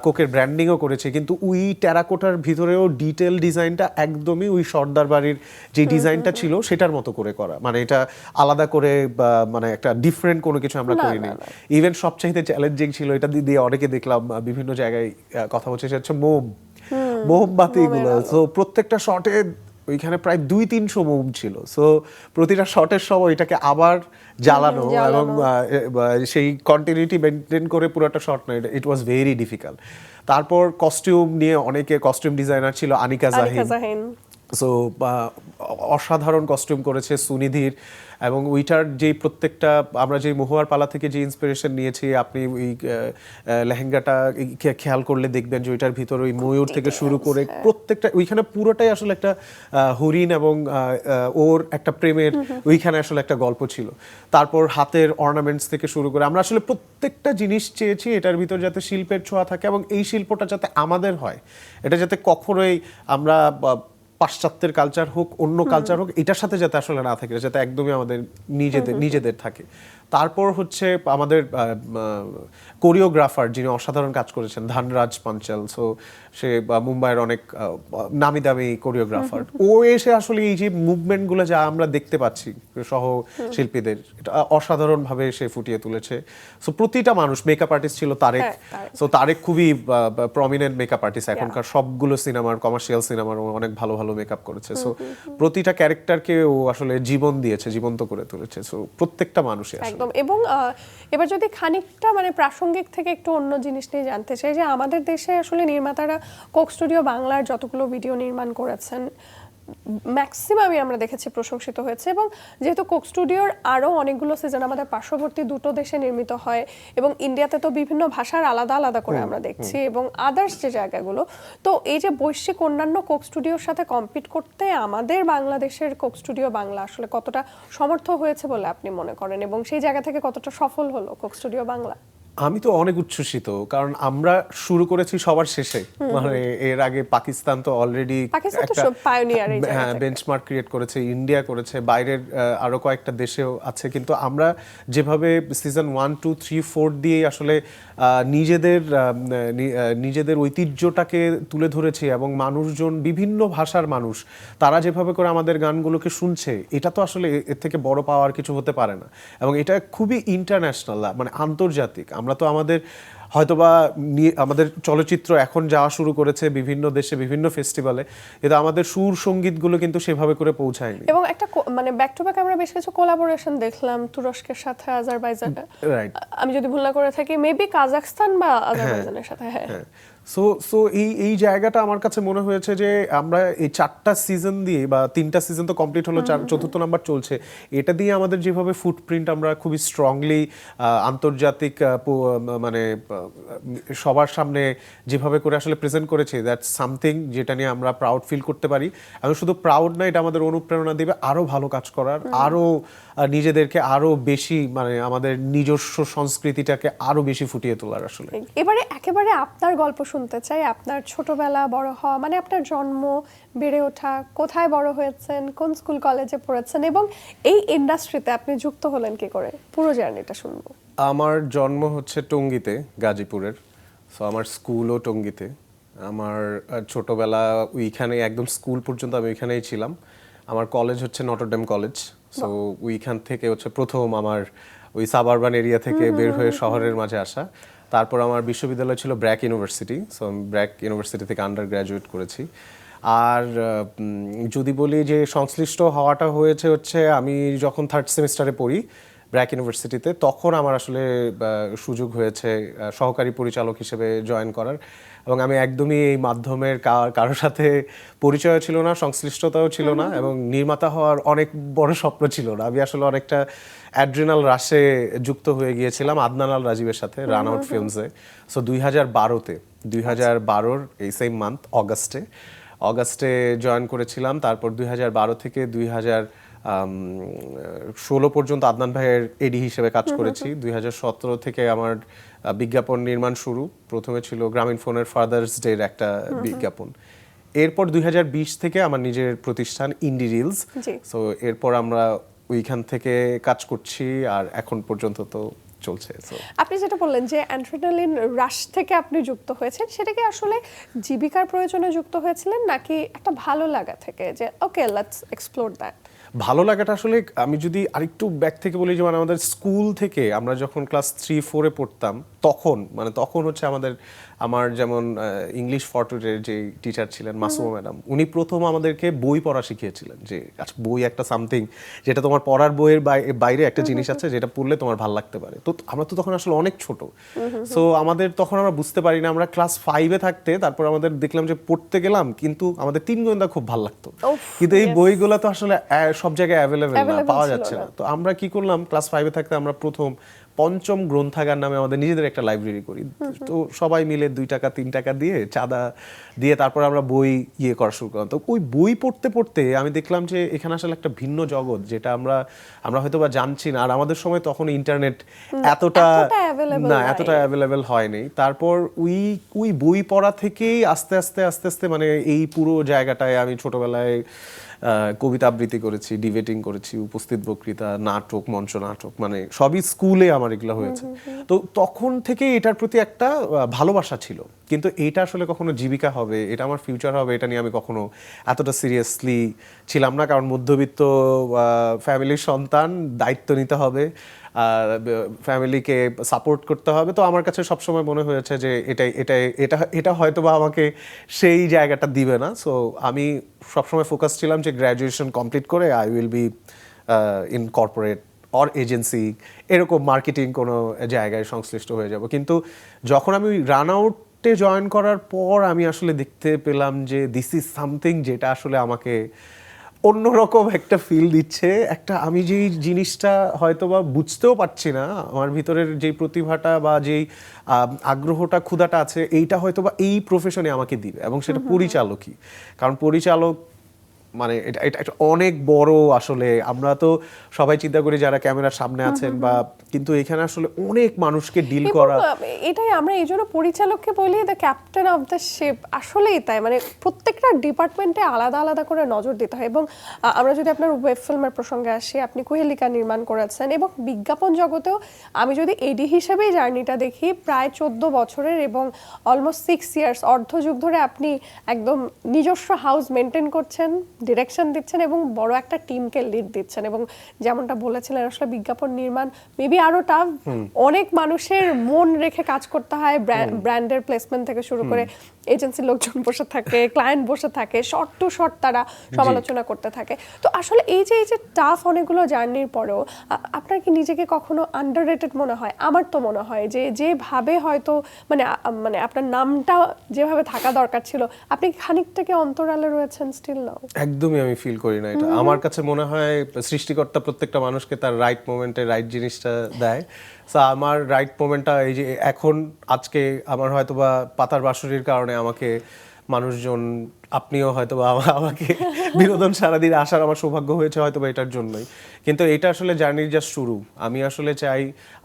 কোকের ব্র্যান্ডিংও করেছি, কিন্তু ওই টেরাকোটার ভিতরেও ডিটেল ডিজাইনটা একদমই ওই সর্দার বাড়ির যে ডিজাইনটা ছিল সেটার মতো করে করা, মানে এটা আলাদা করে মানে একটা ডিফারেন্ট কোনো কিছু আমরা করিনি। ইভেন সবচাইতে চ্যালেঞ্জিং ছিল, এটা দিয়ে অনেকে দেখলাম বিভিন্ন জায়গায় কথা বলছে, সেটা হচ্ছে মোমবাতিগুলো। সো প্রত্যেকটা শটে ওইখানে প্রায় 200-300 মোম ছিল। সো প্রতিটা শটের সময় এটাকে আবার জ্বালানো এবং সেই কন্টিনিউটি মেনটেন করে পুরোটা শট না, ইট ওয়াজ ভেরি ডিফিকাল্ট। তারপর কস্টিউম নিয়ে অনেকে, কস্টিউম ডিজাইনার ছিল আনিকা জাহিন, সো অসাধারণ কস্টিউম করেছে সুনিধির, এবং ওইটার যে প্রত্যেকটা আমরা যে মহুয়ার পালা থেকে যে ইন্সপিরেশন নিয়েছি, আপনি ওই লেহেঙ্গাটা খেয়াল করলে দেখবেন যে ওইটার ভিতর ওই ময়ূর থেকে শুরু করে প্রত্যেকটা ওইখানে পুরোটাই আসলে একটা হরিণ এবং ওর একটা প্রেমের ওইখানে আসলে একটা গল্প ছিল। তারপর হাতের অর্নামেন্টস থেকে শুরু করে আমরা আসলে প্রত্যেকটা জিনিস চেয়েছি এটার ভিতর যাতে শিল্পের ছোঁয়া থাকে এবং এই শিল্পটা যাতে আমাদের হয়, এটা যাতে কখনোই আমরা পাশ্চাত্যের কালচার হোক অন্য কালচার হোক এটার সাথে যাতে আসলে না থাকে, যাতে একদমই আমাদের নিজেদের থাকে। তারপর হচ্ছে আমাদের কোরিওগ্রাফার যিনি অসাধারণ কাজ করেছেন ধনরাজ পাঞ্চাল, সো সে মুম্বাইয়ের অনেক নামি দামি কোরিওগ্রাফার, ও এসে আসলে এই যে মুভমেন্টগুলো যা আমরা দেখতে পাচ্ছি সহ শিল্পীদের, এটা অসাধারণভাবে সে ফুটিয়ে তুলেছে। সো প্রতিটা মানুষ, মেকআপ আর্টিস্ট ছিল তারেক, সো তারেক খুবই প্রমিনেন্ট মেকআপ আর্টিস্ট এখনকার সবগুলো সিনেমার, কমার্শিয়াল সিনেমার অনেক ভালো ভালো মেকআপ করেছে। সো প্রতিটা ক্যারেক্টারকে ও আসলে জীবন দিয়েছে, জীবন্ত করে তুলেছে। সো প্রত্যেকটা মানুষই একদম। এবং এবার যদি খানিকটা মানে প্রাসঙ্গিক থেকে একটু অন্য জিনিস নিয়ে জানতে চাই, যে আমাদের দেশে আসলে নির্মাতারা কোক স্টুডিও বাংলার যতগুলো ভিডিও নির্মাণ করেছেন ম্যাক্সিমামই আমরা দেখেছি প্রশংসিত হয়েছে, এবং যেহেতু কোক স্টুডিওর আরও অনেকগুলো সিজন আমাদের পার্শ্ববর্তী দুটো দেশে নির্মিত হয় এবং ইন্ডিয়াতে তো বিভিন্ন ভাষার আলাদা আলাদা করে আমরা দেখছি এবং আদার্স যে জায়গাগুলো, তো এই যে বৈশ্বিক অন্যান্য কোক স্টুডিওর সাথে কম্পিট করতে আমাদের বাংলাদেশের কোক স্টুডিও বাংলা আসলে কতটা সমর্থ হয়েছে বলে আপনি মনে করেন, এবং সেই জায়গা থেকে কতটা সফল হলো কোক স্টুডিও বাংলা? আমি তো অনেক উচ্ছ্বসিত, কারণ আমরা শুরু করেছি সবার শেষে, মানে এর আগে পাকিস্তান তো অলরেডি হ্যাঁ বেঞ্চমার্ক ক্রিয়েট করেছে, ইন্ডিয়া করেছে, বাইরের আরো কয়েকটা দেশেও আছে, কিন্তু আমরা যেভাবে সিজন 1, 2, 3, 4 দিয়ে আসলে নিজেদের ঐতিহ্যটাকে তুলে ধরেছি এবং মানুষজন, বিভিন্ন ভাষার মানুষ, তারা যেভাবে করে আমাদের গানগুলোকে শুনছে, এটা তো আসলে এর থেকে বড় পাওয়ার কিছু হতে পারে না। এবং এটা খুবই ইন্টারন্যাশনাল, মানে আন্তর্জাতিক। আমরা তো হয়তোবা আমাদের চলচ্চিত্র এখন যাওয়া শুরু করেছে বিভিন্ন দেশে, বিভিন্ন ফেস্টিভ্যালে, কিন্তু আমাদের সুর সঙ্গীতগুলো কিন্তু সেভাবে করে পৌঁছায়নি। এবং একটা মানে ব্যাক টু ব্যাক আমরা বেশ কিছু কোলাবোরেশন দেখলাম তুরস্কের সাথে, আজারবাইজানে, আমি যদি ভুল না করে থাকি, মেবি কাজাখস্তান বা আজারবাইজানের সাথে। হ্যাঁ, সো এই জায়গাটা আমার কাছে মনে হয়েছে যে আমরা এই 4টা সিজন দিয়ে, বা 3টা সিজন তো কমপ্লিট হলো, 4র্থ নাম্বার চলছে, এটা দিয়ে আমাদের যেভাবে ফুটপ্রিন্ট আমরা খুবই স্ট্রংলি আন্তর্জাতিক মানে সবার সামনে যেভাবে করে আসলে প্রেজেন্ট করেছি, দ্যাটস সামথিং যেটা নিয়ে আমরা প্রাউড ফিল করতে পারি। এবং শুধু প্রাউড না, এটা আমাদের অনুপ্রেরণা দেবে আরো ভালো কাজ করার, আরো নিজেদেরকে আরো বেশি, মানে আমাদের নিজস্ব সংস্কৃতিটাকে আরো বেশি ফুটিয়ে তোলার। আসলে এবারে একেবারে আপনার গল্প শুনতে চাই, আপনার ছোটবেলা, বড় হওয়া, মানে আপনার জন্ম, বেড়ে ওঠা, কোথায় বড় হয়েছেন, কোন স্কুল কলেজে পড়েছেন, এবং এই ইন্ডাস্ট্রিতে আপনি যুক্ত হলেন কি করে, পুরো জার্নিটা শুনবো। আমার জন্ম হচ্ছে টঙ্গীতে, গাজীপুরের। সো আমার স্কুলও টঙ্গীতে। আমার ছোটবেলা ওইখানে, একদম স্কুল পর্যন্ত আমি ওইখানেই ছিলাম। আমার কলেজ হচ্ছে নটরডেম কলেজ। সো ওইখান থেকে হচ্ছে প্রথম আমার ওই সাবারবান এরিয়া থেকে বের হয়ে শহরের মাঝে আসা। তারপর আমার বিশ্ববিদ্যালয় ছিল ব্র্যাক ইউনিভার্সিটি। সো আমি ব্র্যাক ইউনিভার্সিটি থেকে আন্ডার গ্র্যাজুয়েট করেছি। আর যদি বলি যে সংশ্লিষ্ট হওয়াটা হচ্ছে আমি যখন 3rd সেমিস্টারে পড়ি ব্র্যাক ইউনিভার্সিটিতে, তখন আমার আসলে সুযোগ হয়েছে সহকারী পরিচালক হিসেবে জয়েন করার। এবং আমি একদমই এই মাধ্যমের কারোর সাথে পরিচয় ছিল না, সংশ্লিষ্টতাও ছিল না, এবং নির্মাতা হওয়ার অনেক বড় স্বপ্ন ছিল না। আমি আসলে অনেকটা অ্যাড্রিনাল রাশে যুক্ত হয়ে গিয়েছিলাম আদনান আল রাজীবের সাথে রান আউট ফিল্মসে। সো 2012 এই সেম মান্থ অগাস্টে জয়েন করেছিলাম। তারপর 2012 থেকে 2016 পর্যন্ত আদনান ভাইয়ের এডি হিসেবে কাজ করেছি। 2017 থেকে আমার বিজ্ঞাপন নির্মাণ শুরু। প্রথমে ছিল গ্রামীণ ফোনের ফাদার্স ডের একটা বিজ্ঞাপন। এরপর 2020 থেকে আমার নিজের প্রতিষ্ঠান ইন্ডি রিলস। সো এরপর আমরা ওইখান থেকে কাজ করছি, আর এখন পর্যন্ত তো চলছে। আপনি যেটা বললেন যে অ্যাড্রিনালিন রাশ থেকে আপনি যুক্ত হয়েছেন, সেটা কি আসলে জীবিকার প্রয়োজনে যুক্ত হয়েছিলেন, নাকি একটা ভালো লাগা থেকে যে ওকে লেটস এক্সপ্লোর দ্যাট? ভালো লাগাটা আসলে আমি যদি আরেকটু ব্যাক থেকে বলি, যে মানে আমাদের স্কুল থেকে আমরা যখন ক্লাস 3-4-এ পড়তাম তখন হচ্ছে আমার যেমন ইংলিশ ফরটুটের যে টিচার ছিলেন মাসুমা ম্যাডাম, উনি প্রথম আমাদেরকে বই পড়া শিখিয়েছিলেন, যে আচ্ছা বই একটা সামথিং যেটা তোমার পড়ার বইয়ের বাইরে একটা জিনিস আছে যেটা পড়লে তোমার ভালো লাগতে পারে। তো আমরা তো তখন আসলে অনেক ছোট, সো আমাদের তখন আমরা বুঝতে পারি না। আমরা ক্লাস 5-এ থাকতে তারপর আমাদের দেখলাম যে পড়তে গেলাম, কিন্তু আমাদের তিন গোয়েন্দা খুব ভালো লাগতো, কিন্তু এই বইগুলো তো আসলে সব জায়গায় অ্যাভেলেবেল না, পাওয়া যাচ্ছে না। তো আমরা কি করলাম, ক্লাস 5-এ থাকতে আমরা প্রথম পঞ্চম গ্রন্থাগার নামে আমাদের নিজেদের একটা লাইব্রেরি করি। তো সবাই মিলে 2 টাকা 3 টাকা দিয়ে চাঁদা দিয়ে তারপর আমরা বই করা শুরু করলাম। তো ওই বই পড়তে পড়তে আমি দেখলাম যে এখানে আসলে একটা ভিন্ন জগৎ, যেটা আমরা হয়তো বা জানছি না। আর আমাদের সময় তখন ইন্টারনেট এতটা অ্যাভেলেবেল হয়নি। তারপর ওই বই পড়া থেকেই আস্তে আস্তে মানে এই পুরো জায়গাটায় আমি ছোটবেলায় কবিতা আবৃত্তি করেছি, ডিবেটিং করেছি, উপস্থিত বক্তৃতা, নাটক, মঞ্চ নাটক, মানে সবই স্কুলে আমার এগুলো হয়েছে। তো তখন থেকে এটার প্রতি একটা ভালোবাসা ছিল, কিন্তু এটা আসলে কখনো জীবিকা হবে, এটা আমার ফিউচার হবে, এটা নিয়ে আমি কখনো এতটা সিরিয়াসলি ছিলাম না। কারণ মধ্যবিত্ত ফ্যামিলির সন্তান, দায়িত্ব নিতে হবে, ফ্যামিলিকে সাপোর্ট করতে হবে। তো আমার কাছে সবসময় মনে হয়েছে যে এটা হয়তো বা আমাকে সেই জায়গাটা দিবে না। সো আমি সবসময় ফোকাস ছিলাম যে গ্র্যাজুয়েশন কমপ্লিট করে I will be in corporate or agency, এরকম মার্কেটিং কোনো জায়গায় সংশ্লিষ্ট হয়ে যাব। কিন্তু যখন আমি রান আউটে জয়েন করার পর আমি আসলে দেখতে পেলাম যে দিস ইজ সামথিং যেটা আসলে আমাকে অন্যরকম একটা ফিল দিচ্ছে। একটা আমি যেই জিনিসটা হয়তো বা বুঝতেও পারছি না, আমার ভিতরের যেই প্রতিভাটা বা যেই আগ্রহটা, ক্ষুধাটা আছে, এইটা হয়তো বা এই প্রফেশনে আমাকে দিবে, এবং সেটা পরিচালকই। কারণ পরিচালক মানে এটা অনেক বড়। আসলে আমরা তো সবাই চিন্তা করি যারা ক্যামেরার সামনে আছেন বা, কিন্তু এখানে আসলে অনেক মানুষকে ডিল করা। এটাই আমরা এই জন্য পরিচালককে বলি the captain of the ship. আসলেই তাই, মানে প্রত্যেকটা ডিপার্টমেন্টে আলাদা আলাদা করে নজর দিতে হয়। এবং আমরা যদি আপনার ওয়েব ফিল্মের প্রসঙ্গে আসি, আপনি কুহেলিকা নির্মাণ করেছেন, এবং বিজ্ঞাপন জগতেও আমি যদি এডি হিসেবেই জার্নিটা দেখি, প্রায় 14 বছরের এবং অলমোস্ট 6 ইয়ার্স, অর্ধযুগ ধরে আপনি একদম নিজস্ব হাউস মেনটেন করছেন, ডিরেকশন দিচ্ছেন এবং বড় একটা টিমকে লিড দিচ্ছেন। এবং যেমনটা বলেছিলেন, আসলে বিজ্ঞাপন নির্মাণ মেবি আরো টাফ, অনেক মানুষের মন রেখে কাজ করতে হয়, ব্র্যান্ডের প্লেসমেন্ট থেকে শুরু করে এজেন্সির লোকজন বসে থাকে, ক্লায়েন্ট বসে থাকে, শর্ট টু শর্ট তারা সমালোচনা করতে থাকে। তো আসলে এই যে টাফ অনেকগুলো জার্নির পরেও আপনার কি নিজেকে কখনো আন্ডাররেটেড মনে হয়? আমার তো মনে হয় যে যেভাবে হয়তো মানে আপনার নামটা যেভাবে থাকা দরকার ছিল, আপনি খানিকটাকে অন্তরালে রয়েছেন স্টিল নাও। একদমই আমি ফিল করি না এটা। আমার কাছে মনে হয় সৃষ্টিকর্তা প্রত্যেকটা মানুষকে তার রাইট মোমেন্টে রাইট জিনিসটা দেয়। সো আমার রাইট মোমেন্টটা এই যে এখন আজকে আমার হয়তো বা পাতার বাঁশুরির কারণে আমাকে মানুষজন, আপনিও হয়তো বা আমাকে বিনোদন সারাদিন আসার আমার সৌভাগ্য হয়েছে হয়তো বা এটার জন্যই। কিন্তু এটা আসলে জার্নির জাস্ট শুরু। আমি আসলে চাই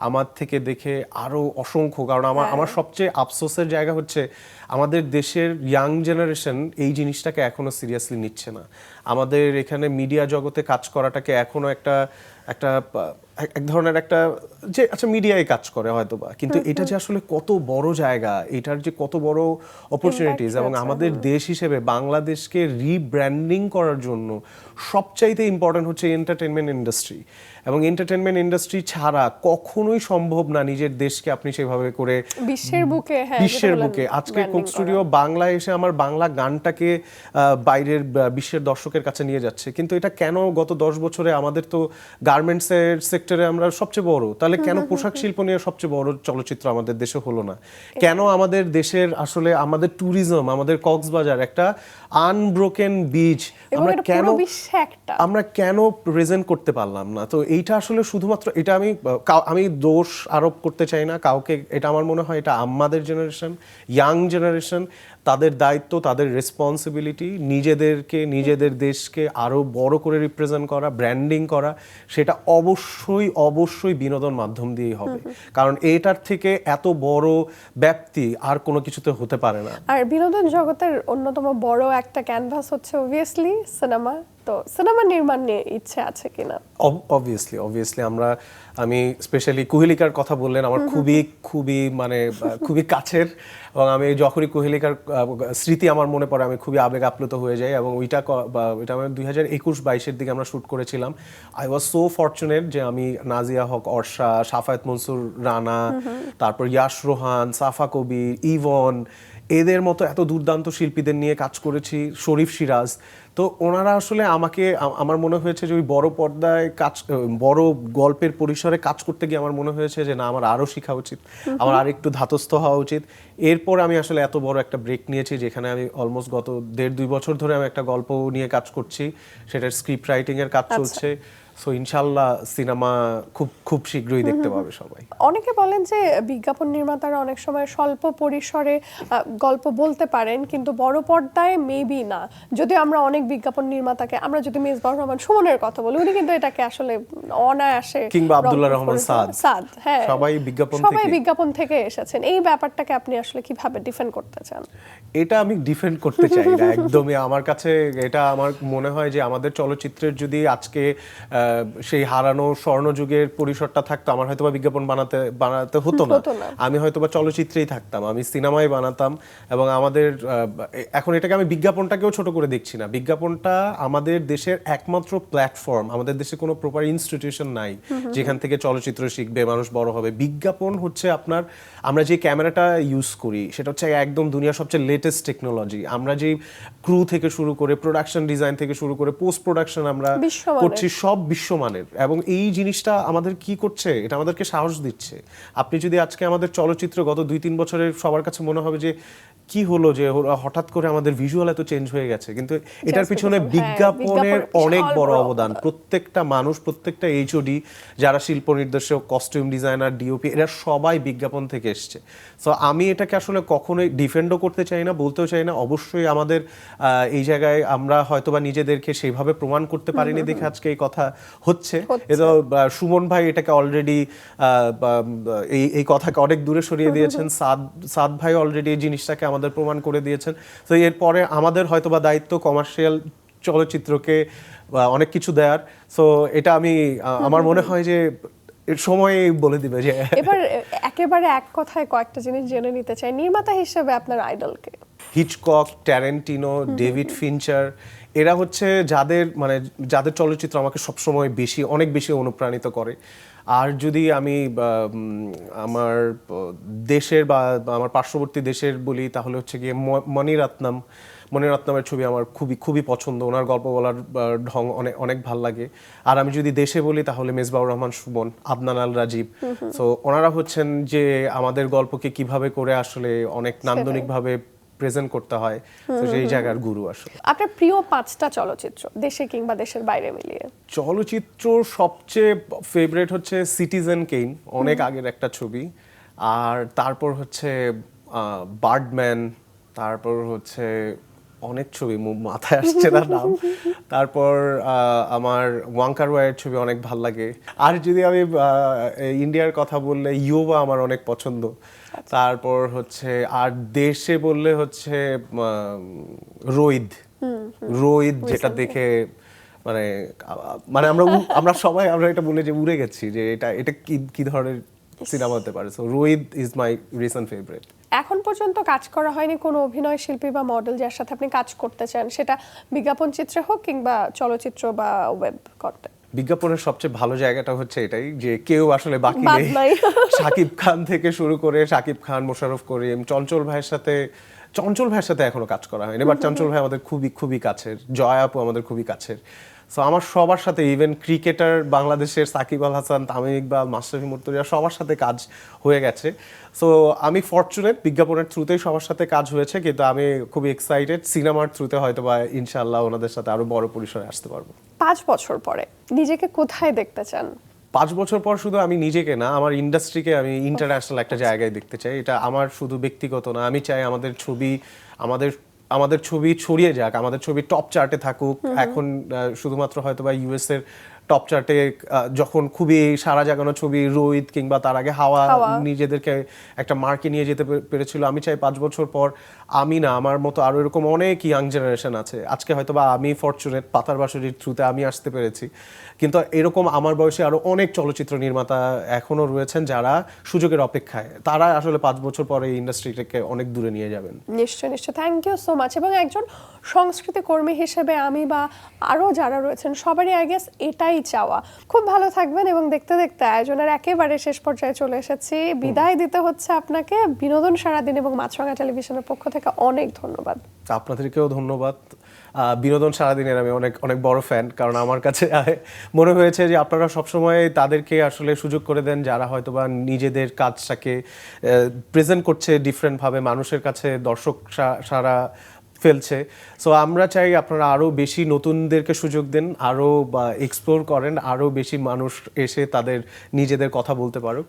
আমার থেকে দেখে আরো অসংখ্য, কারণ আমার সবচেয়ে আফসোসের জায়গা হচ্ছে আমাদের দেশের ইয়াং জেনারেশন এই জিনিসটাকে এখনো সিরিয়াসলি নিচ্ছে না। আমাদের এখানে মিডিয়া জগতে কাজ করাটাকে এখনো এক ধরনের একটা যে আচ্ছা মিডিয়ায় কাজ করে হয়তো বা, কিন্তু এটা যে আসলে কত বড় জায়গা, এটার যে কত বড় অপরচুনিটিস, এবং আমাদের দেশ হিসেবে বাংলাদেশকে রিব্র্যান্ডিং করার জন্য সবচাইতে ইম্পর্টেন্ট হচ্ছে এন্টারটেনমেন্ট ইন্ডাস্ট্রি। এবং এন্টারটেনমেন্ট ইন্ডাস্ট্রি ছাড়া কখনোই সম্ভব না নিজের দেশকে আপনি সেভাবে করে বিশ্বের বুকে আজকে কোক স্টুডিও বাংলায় এসে আমার বাংলা গানটাকে বাইরের বিশ্বের দর্শকের কাছে নিয়ে যাচ্ছে। কিন্তু এটা কেন গত 10 বছরে আমাদের তো গার্মেন্টসের সেক্টরে আমরা সবচেয়ে বড়, তাহলে কেন পোশাক শিল্প নিয়ে সবচেয়ে বড় চলচ্চিত্র আমাদের দেশে হলো না? কেন আমাদের দেশের আসলে আমাদের ট্যুরিজম, আমাদের কক্সবাজার একটা আনব্রোকেন বিচ, আমরা কেন প্রেজেন্ট করতে পারলাম না? তো এইটা আসলে শুধুমাত্র এটা আমি দোষ আরোপ করতে চাই না কাউকে। এটা আমার মনে হয় এটা আমাদের জেনারেশন, ইয়াং জেনারেশন, তাদের দায়িত্ব, তাদের রেসপন্সিবিলিটি নিজেদেরকে, নিজেদের দেশকে আরো বড় করে রিপ্রেজেন্ট করা, ব্র্যান্ডিং করা। সেটা অবশ্যই বিনোদন মাধ্যম দিয়েই হবে, কারণ এটার থেকে এত বড় ব্যাপ্তি আর কোনো কিছুতে হতে পারে না। আর বিনোদন জগতের অন্যতম বড় একটা ক্যানভাস হচ্ছে অবভিয়াসলি সিনেমা, তো সিনেমা নির্মাণ নিয়ে ইচ্ছে আছে কিনা? অবভিয়াসলি আমি স্পেশালি কুহেলিকার কথা বললেন, আমার খুবই খুবই মানে খুবই কাছের, এবং আমি যখনই কুহেলিকার স্মৃতি আমার মনে পড়ে আমি খুবই আবেগ আপ্লুত হয়ে যাই। এবং ওইটা আমরা 2021-22-এর দিকে আমরা শ্যুট করেছিলাম। আই ওয়াজ সো ফরচুনেট যে আমি নাজিয়া হক, অর্ষা, সাফায়েত মনসুর রানা, তারপর ইয়াশ রোহান, সাফা কবির, ইভন, এদের মতো এত দুর্দান্ত শিল্পীদের নিয়ে কাজ করেছি, শরীফ সিরাজ। তো ওনারা আসলে আমাকে আমার মনে হয়েছে যে ওই বড় পর্দায় বড় গল্পের পরিসরে কাজ করতে গিয়ে আমার মনে হয়েছে যে না, আমার আরও শেখা উচিত, আমার আর একটু ধাতস্থ হওয়া উচিত। এরপর আমি আসলে এত বড় একটা ব্রেক নিয়েছি, যেখানে আমি অলমোস্ট গত 1.5-2 বছর ধরে আমি একটা গল্প নিয়ে কাজ করছি, সেটার স্ক্রিপ্ট রাইটিং এর কাজ চলছে। সো ইনশাল্লাহ সিনেমা খুব খুব শীঘ্রই দেখতে পাবে সবাই। অনেকে বলেন যে বিজ্ঞাপন নির্মাতারা অনেক সময় স্বল্প পরিসরে গল্প বলতে পারেন, কিন্তু বড় পর্দায় মেবি না। যদিও আমরা অনেক বিজ্ঞাপন নির্মাতাকে, আমরা যদি মেজবাহুর রহমান সুমনের কথা বলি, উনি কিন্তু এটাকে আসলে অনায়াসে, কিংবা আব্দুল্লাহ রহমান সাদ, হ্যাঁ, সবাই বিজ্ঞাপন থেকে এসেছেন। এই ব্যাপারটাকে আপনি আসলে কিভাবে ডিফেন্ড করতে চান? এটা আমি ডিফেন্ড করতে চাই না একদমই। আমার কাছে এটা আমার মনে হয় যে আমাদের চলচ্চিত্রের যদি আজকে সেই হারানো স্বর্ণযুগের পরিসরটা থাকতো, আমার হয়তো বা বিজ্ঞাপন বানাতে হতো না, আমি হয়তো বা চলচ্চিত্রেই থাকতাম, আমি সিনেমায় বানাতাম। এবং আমাদের এখন এটাকে আমি বিজ্ঞাপনটাকেও ছোট করে দেখছি না। বিজ্ঞাপনটা আমাদের দেশের একমাত্র প্ল্যাটফর্ম, আমাদের দেশে কোনো প্রপার ইনস্টিটিউশন নাই যেখান থেকে চলচ্চিত্র শিখবে, মানুষ বড় হবে। বিজ্ঞাপন হচ্ছে আমরা যে ক্যামেরাটা ইউজ করি সেটা হচ্ছে একদম দুনিয়ার সবচেয়ে লেটেস্ট টেকনোলজি। আমরা যে ক্রু থেকে শুরু করে প্রোডাকশন ডিজাইন থেকে শুরু করে পোস্ট প্রোডাকশন আমরা করছি, সব বিশ্বমানের। এবং এই জিনিসটা আমাদের কি করছে, এটা আমাদেরকে সাহস দিচ্ছে। আপনি যদি আজকে আমাদের চলচ্চিত্র গত 2-3 বছরের সবার কাছে মনে হবে যে কি হলো, যে হঠাৎ করে আমাদের ভিজুয়াল এত চেঞ্জ হয়ে গেছে, কিন্তু এটার পিছনে বিজ্ঞাপনের অনেক বড় অবদান। প্রত্যেকটা মানুষ, প্রত্যেকটা এইচওডি, যারা শিল্প নির্দেশক, কস্টিউম ডিজাইনার, ডিওপি, এরা সবাই বিজ্ঞাপন থেকে এসছে। সো আমি এটাকে আসলে কখনোই ডিফেন্ডও করতে চাই না, বলতেও চাই না। অবশ্যই আমাদের এই জায়গায় আমরা হয়তোবা নিজেদেরকে সেইভাবে প্রমাণ করতে পারিনি দেখে আজকে এই কথা হচ্ছে। এটা সুমন ভাই এটাকে অলরেডি এই কথাকে অনেক দূরে সরিয়ে দিয়েছেন। সাদ ভাই অলরেডি এই জিনিসটাকে আমাদের প্রমাণ করে দিয়েছেন। তো এরপরে আমাদের হয়তোবা দায়িত্ব কমার্শিয়াল চলচ্চিত্রকে অনেক কিছু দেওয়ার। সো এটা আমার মনে হয় যে সময় বলে দিবে। যে এবার একেবারে এক কথায় কয়েকটা জিনিস জেনে নিতে চাই, নির্মাতা হিসেবে আপনার আইডলকে? হিচকক, ট্যারেন্টিনো, ডেভিড ফিঞ্চার, এরা হচ্ছে যাদের চলচ্চিত্র আমাকে সবসময় অনেক বেশি অনুপ্রাণিত করে। আর যদি আমি আমার দেশের বা আমার পার্শ্ববর্তী দেশের বলি, তাহলে হচ্ছে গিয়ে মণিরত্নমের ছবি আমার খুবই খুবই পছন্দ। ওনার গল্প বলার ঢং অনেক ভাল লাগে। আর আমি যদি দেশে বলি তাহলে মেজবাহুর রহমান সুমন, আদনান আল রাজীব। সো ওনারা হচ্ছেন যে আমাদের গল্পকে কিভাবে করে আসলে অনেক নান্দনিকভাবে প্রেজেন্ট করতে হয়, তো সেই জায়গার গুরু আসলে। আপনার প্রিয় 5টা চলচ্চিত্র, দেশে কিংবা দেশের বাইরে মিলিয়ে? চলচ্চিত্র সবচেয়ে ফেভারিট হচ্ছে সিটিজেন কেইন, অনেক আগের একটা ছবি। আর তারপর হচ্ছে বার্ডম্যান, তারপর হচ্ছে অনেক ছবি মাথায় আসছে না নাম। তারপর আমার ওয়াং কার-ওয়াইয়ের ছবি অনেক ভাল লাগে। আর যদি আমি ইন্ডিয়ার কথা বললে ইয়োবা আমার অনেক পছন্দ। তারপর হচ্ছে আর দেশে বললে হচ্ছে রোহিত, যেটা দেখে মানে আমরা এটা বলে যে উড়ে গেছি, যে এটা কি ধরনের সিনেমা হতে পারে। So Rohit is my recent favourite. এখন পর্যন্ত কাজ করা হয়নি কোনো অভিনয় শিল্পী বা মডেল যার সাথে আপনি কাজ করতে চান, সেটা বিজ্ঞাপন চিত্রে হোক কিংবা চলচ্চিত্র বা ওয়েব কন্টেন্ট? বিজ্ঞাপনের সবচেয়ে ভালো জায়গাটা হচ্ছে এটাই যে কেউ আসলে বাকি নেই। শাকিব খান থেকে শুরু করে শাকিব খান, মোশাররফ করিম, চঞ্চল ভাইয়ের সাথে এখনো কাজ করা হয়নি। এবার চঞ্চল ভাই আমাদের খুবই খুবই কাছের, জয় আপু আমাদের খুবই কাছের। সো আমার সবার সাথে, ইভেন ক্রিকেটার বাংলাদেশের সাকিব আল হাসান, তামিম ইকবাল, মাশরাফি মুর্তজা, সবার সাথে কাজ হয়ে গেছে। সো আমি ফরচুনেট, বিজ্ঞাপনের থ্রুতেই সবার সাথে কাজ হয়েছে, কিন্তু আমি খুবই এক্সাইটেড সিনেমার থ্রুতে হয়তো বা ইনশাআল্লাহ ওনাদের সাথে আরো বড় পরিসরে আসতে পারবো। 5 বছর পরে নিজেকে কোথায় দেখতে চান? 5 বছর পর শুধু আমি নিজেকে না, আমার ইন্ডাস্ট্রিকে আমি ইন্টারন্যাশনাল একটা জায়গায় দেখতে চাই। এটা আমার শুধু ব্যক্তিগত না, আমি চাই আমাদের ছবি ছড়িয়ে যাক, আমাদের ছবি টপ চার্টে থাকুক। এখন শুধুমাত্র হয়তো বা ইউএস এর টপ চার্টে যখন খুবই সারা জাগানো ছবি রোহিত কিংবা তার আগে হাওয়া হাওয়া। নিজেদেরকে একটা মার্কে নিয়ে যেতে পেরেছিল। আমি চাই 5 বছর পর আমি না, আমার মতো আরো এরকম অনেক ইয়াং জেনারেশন আছে। আজকে হয়তো বা আমি ফরচুনেট পাতার বাঁশুরির থ্রুতে আমি আসতে পেরেছি, কিন্তু এরকম আমার বয়সে আরো অনেক চলচ্চিত্র নির্মাতা এখনো রয়েছেন যারা সুযোগের অপেক্ষায়। তারা আসলে 5 বছর পরে এই ইন্ডাস্ট্রিটাকে অনেক দূরে নিয়ে যাবেন। নিশ্চয় নিশ্চয়, থ্যাংক ইউ সো মাচ। এবং একজন সংস্কৃতি কর্মী হিসেবে আমি বা আরও যারা রয়েছেন সবারই আই গেস এটাই চাওয়া। খুব ভালো থাকবেন। এবং দেখতে দেখতে আয়োজনের একেবারে শেষ পর্যায়ে চলে এসেছি। বিদায় দিতে হচ্ছে আপনাকে। বিনোদন সারাদিন এবং মাছরাঙা টেলিভিশনের পক্ষ থেকে অনেক ধন্যবাদ। আপনাদেরকেও ধন্যবাদ। বিনোদন সারাদিনের আমি অনেক অনেক বড় ফ্যান, কারণ আমার কাছে মনে হয়েছে যে আপনারা সবসময় তাদেরকে আসলে সুযোগ করে দেন যারা হয়তোবা নিজেদের কাজটাকে প্রেজেন্ট করছে ডিফারেন্টভাবে, মানুষের কাছে দর্শক সারা ফেলছে। সো আমরা চাই আপনারা আরও বেশি নতুনদেরকে সুযোগ দেন, আরও এক্সপ্লোর করেন, আরও বেশি মানুষ এসে তাদের নিজেদের কথা বলতে পারুক।